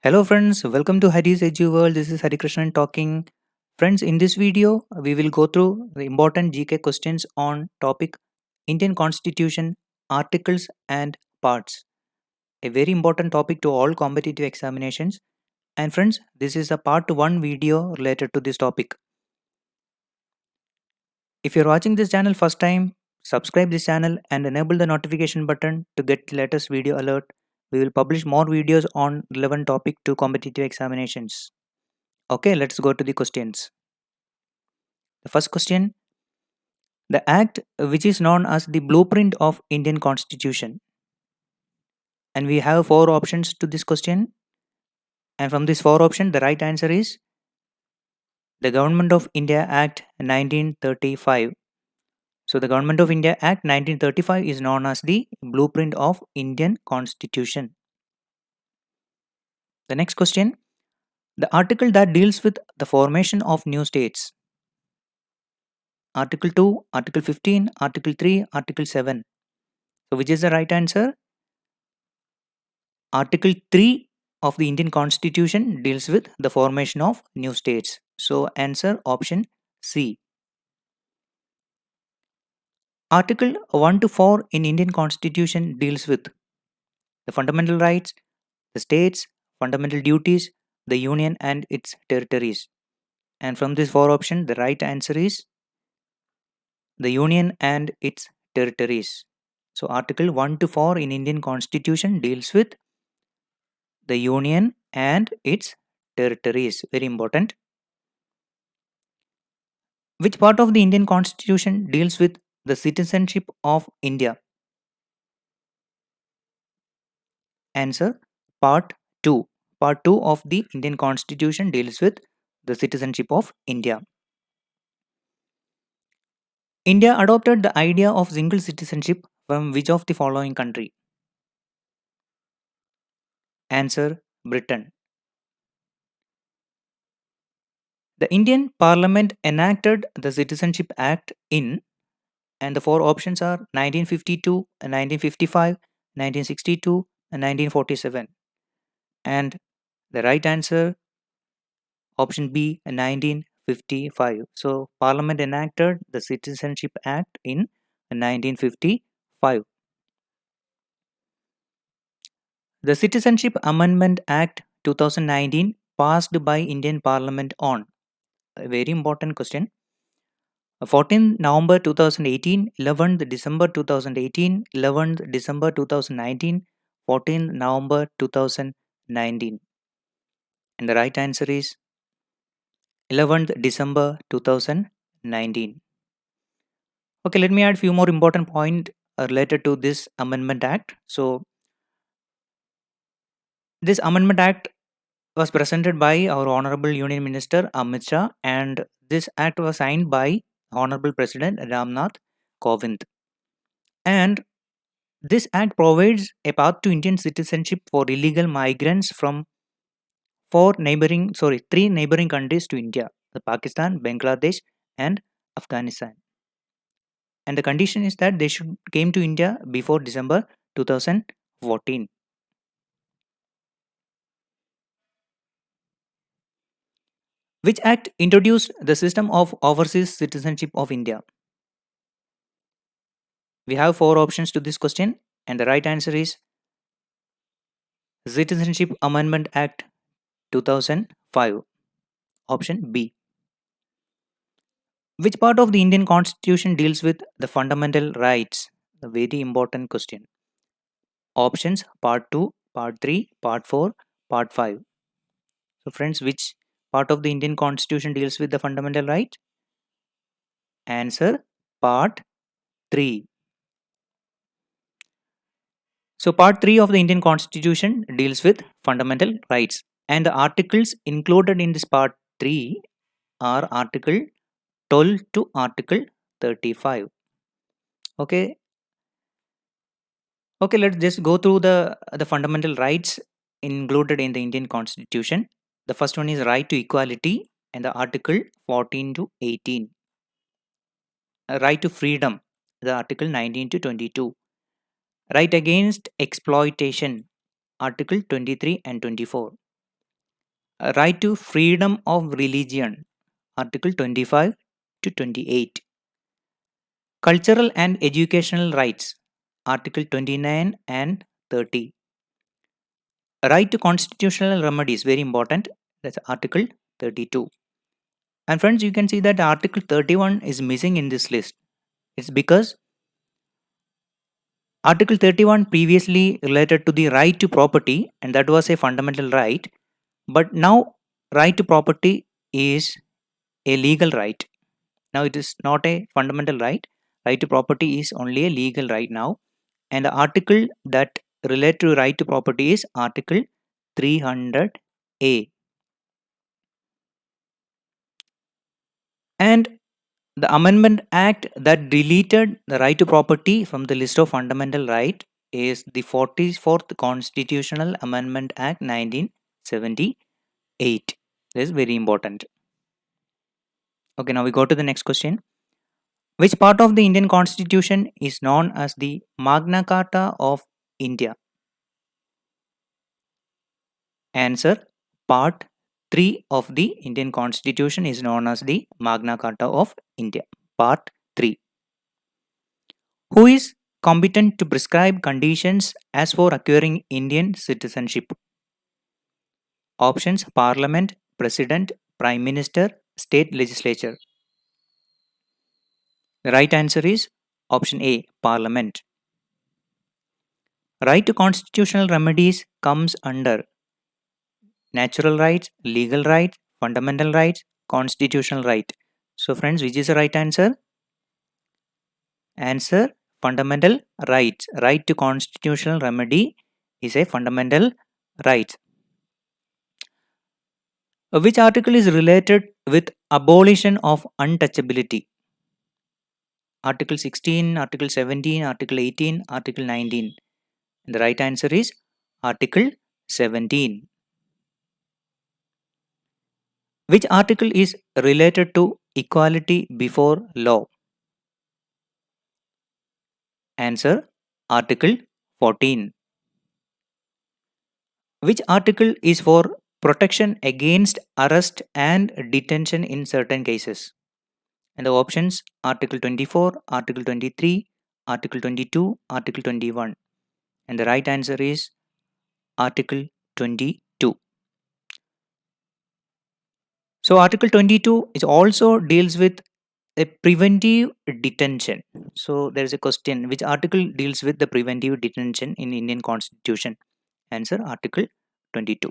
Hello friends, welcome to Hari's Edu World. This is Hari Krishnan talking. Friends, in this video, we will go through the important GK questions on topic Indian Constitution, articles and parts. A very important topic to all competitive examinations. And friends, this is a part 1 video related to this topic. If you're watching this channel first time, subscribe this channel and enable the notification button to get latest video alert. We will publish more videos on relevant topic to competitive examinations. Okay, let's go to the questions. The first question, the act which is known as the blueprint of Indian Constitution. And we have four options to this question. And from these four options, the right answer is the Government of India Act 1935. So the Government of India Act 1935 is known as the blueprint of Indian Constitution. The next question, the article that deals with the formation of new states. Article 2, Article 15, Article 3, Article 7. So which is the right answer? Article 3 of the Indian Constitution deals with the formation of new states. So answer option C. Article 1 to 4 in Indian Constitution deals with the fundamental rights, the states, fundamental duties, the union and its territories. And from these four options, the right answer is the union and its territories. So Article 1 to 4 in Indian Constitution deals with the union and its territories. Very important. Which part of the Indian Constitution deals with the citizenship of India? Answer Part 2. Part 2 of the Indian Constitution deals with the citizenship of India. India adopted the idea of single citizenship from which of the following country? Answer Britain. The Indian Parliament enacted the Citizenship Act in, and the four options are 1952, 1955, 1962, and 1947. And the right answer, option B, 1955. So, Parliament enacted the Citizenship Act in 1955. The Citizenship Amendment Act 2019 passed by Indian Parliament on, a very important question, 14th November 2018, 11th December 2018, 11th December 2019, 14th November 2019. And the right answer is 11th December 2019. Okay, let me add few more important points related to this Amendment Act. So, this Amendment Act was presented by our Honorable Union Minister Amit Shah, and this act was signed by Honorable President Ramnath Kovind. And this act provides a path to Indian citizenship for illegal migrants from three neighboring countries to India: the Pakistan, Bangladesh, and Afghanistan. And the condition is that they should came to India before December 2014. Which act introduced the system of overseas citizenship of India? We have four options to this question, and the right answer is Citizenship Amendment Act 2005. Option B. Which part of the Indian Constitution deals with the fundamental rights? A very important question. Options Part 2, Part 3, Part 4, Part 5. So, friends, which part of the Indian Constitution deals with the fundamental right? Answer Part 3. So, Part 3 of the Indian Constitution deals with fundamental rights, and the articles included in this Part 3 are Article 12 to Article 35. Okay, let's just go through the fundamental rights included in the Indian Constitution. The first one is right to equality, and the Article 14 to 18. Right to freedom, the Article 19 to 22. Right against exploitation, Article 23 and 24. Right to freedom of religion, Article 25 to 28. Cultural and educational rights, Article 29 and 30. Right to constitutional remedies, very important, that's Article 32. And friends, you can see that Article 31 is missing in this list. It's because Article 31 previously related to the right to property, and that was a fundamental right. But now, right to property is a legal right. Now, it is not a fundamental right. Right to property is only a legal right now. And the article that relate to right to property is Article 300A. And the Amendment Act that deleted the right to property from the list of fundamental right is the 44th Constitutional Amendment Act 1978. This is very important. Okay, now we go to the next question. Which part of the Indian Constitution is known as the Magna Carta of India? Answer: Part 3 of the Indian Constitution is known as the Magna Carta of India. Part 3. Who is competent to prescribe conditions as for acquiring Indian citizenship? Options: Parliament, President, Prime Minister, State Legislature. The right answer is option A, Parliament. Right to constitutional remedies comes under natural rights, legal rights, fundamental rights, constitutional right. So friends, which is the right answer? Answer: fundamental rights. Right to constitutional remedy is a fundamental right. Which article is related with abolition of untouchability? Article 16, Article 17, Article 18, Article 19. The right answer is Article 17. Which article is related to equality before law? Answer: Article 14. Which article is for protection against arrest and detention in certain cases? And the options: Article 24, Article 23, Article 22, Article 21. And the right answer is Article 22. So Article 22 is also deals with a preventive detention. So there is a question: which article deals with the preventive detention in Indian Constitution? Answer: Article 22.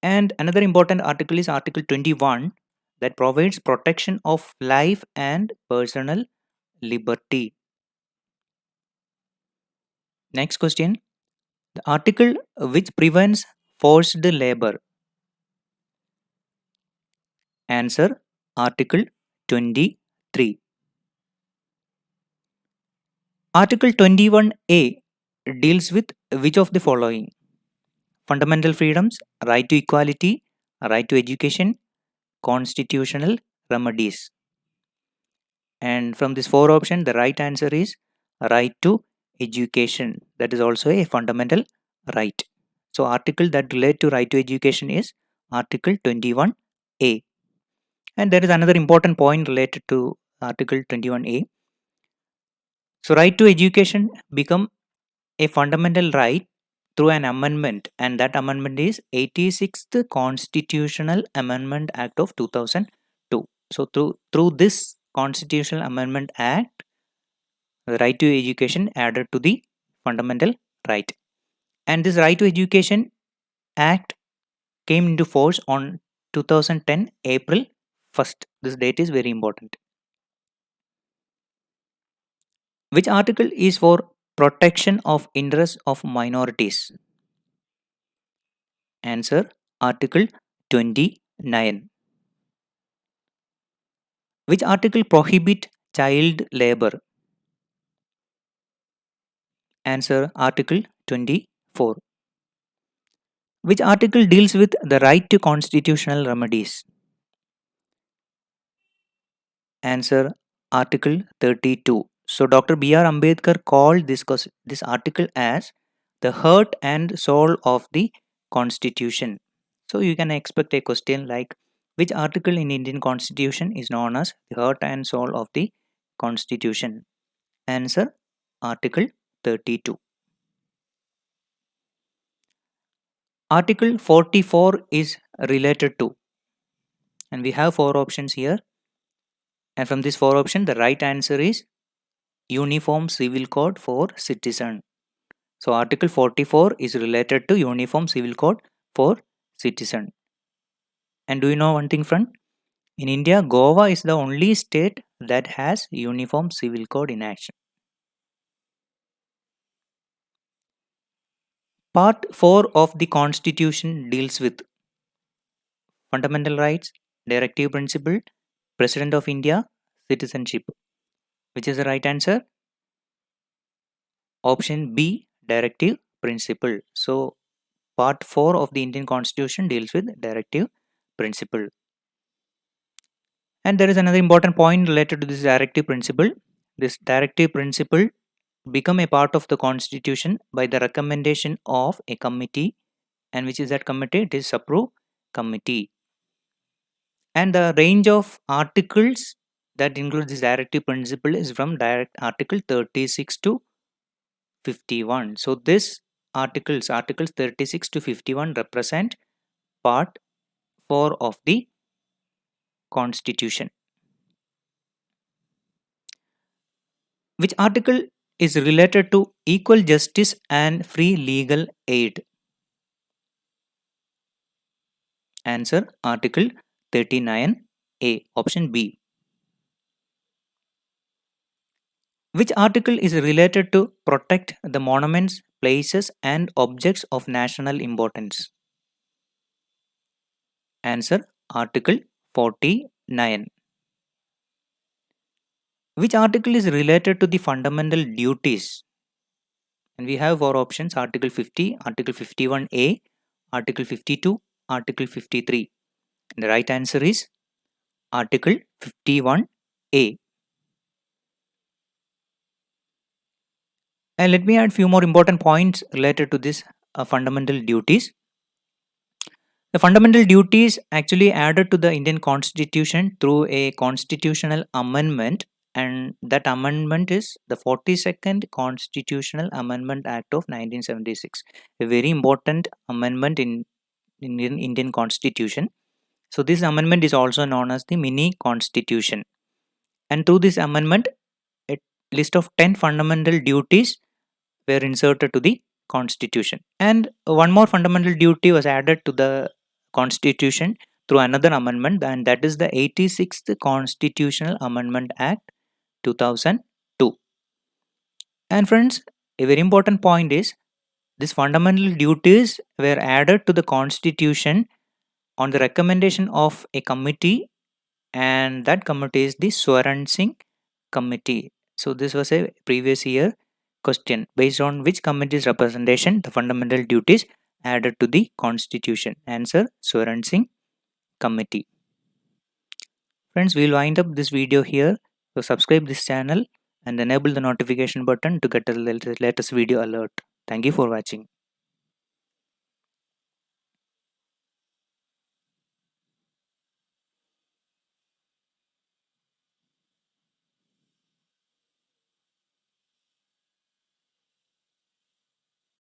And another important article is Article 21 that provides protection of life and personal liberty. Next question: the article which prevents forced labor. Answer: Article 23. Article 21A deals with which of the following? Fundamental freedoms, right to equality, right to education, constitutional remedies. And from this four option, the right answer is right to education. That is also a fundamental right. So article that relate to right to education is Article 21A. And there is another important point related to Article 21A. So right to education become a fundamental right through an amendment, and that amendment is 86th Constitutional Amendment Act of 2002. So through this Constitutional Amendment Act, the right to education added to the fundamental right. And this right to education act came into force on 2010 April 1st. This date is very important. Which article is for protection of interests of minorities? Answer: Article 29. Which article prohibit child labor? Answer: Article 24. Which article deals with the right to constitutional remedies? Answer: Article 32. So Dr. B.R. Ambedkar called this article as the heart and soul of the Constitution. So you can expect a question like, which article in Indian Constitution is known as the heart and soul of the Constitution? Answer, Article 32. Article 44 is related to, and we have four options here, and from this four option the right answer is Uniform Civil Code for Citizen. So Article 44 is related to Uniform Civil Code for Citizen. And do you know one thing, friend? In India, Goa is the only state that has Uniform Civil Code in action. Part 4 of the Constitution deals with fundamental rights, directive principle, President of India, citizenship. Which is the right answer? Option B, directive principle. So, part 4 of the Indian Constitution deals with directive principle. And there is another important point related to this directive principle. This directive principle become a part of the Constitution by the recommendation of a committee. And which is that committee? It is Sapru Committee. And the range of articles that includes this directive principle is from direct Article 36 to 51. So this articles 36 to 51 represent part 4 of the Constitution. Which article is related to equal justice and free legal aid? Answer, Article 39A, option B. Which article is related to protect the monuments, places and objects of national importance? Answer, Article 49. Which article is related to the fundamental duties? And we have four options: Article 50, Article 51A, Article 52, Article 53. And the right answer is Article 51A. And let me add few more important points related to this fundamental duties. The fundamental duties actually added to the Indian Constitution through a constitutional amendment, and that amendment is the 42nd Constitutional Amendment Act of 1976, a very important amendment in Indian Constitution. So this amendment is also known as the mini constitution, and through this amendment a list of 10 fundamental duties were inserted to the constitution, and one more fundamental duty was added to the constitution through another amendment, and that is the 86th Constitutional Amendment Act 2002. And friends, a very important point is these fundamental duties were added to the constitution on the recommendation of a committee, and that committee is the Swaran Singh Committee. So this was a previous year question, based on which committee's representation the fundamental duties added to the constitution? Answer, Swaran Singh Committee. Friends, we will wind up this video here. So subscribe this channel and enable the notification button to get the latest video alert. Thank you for watching.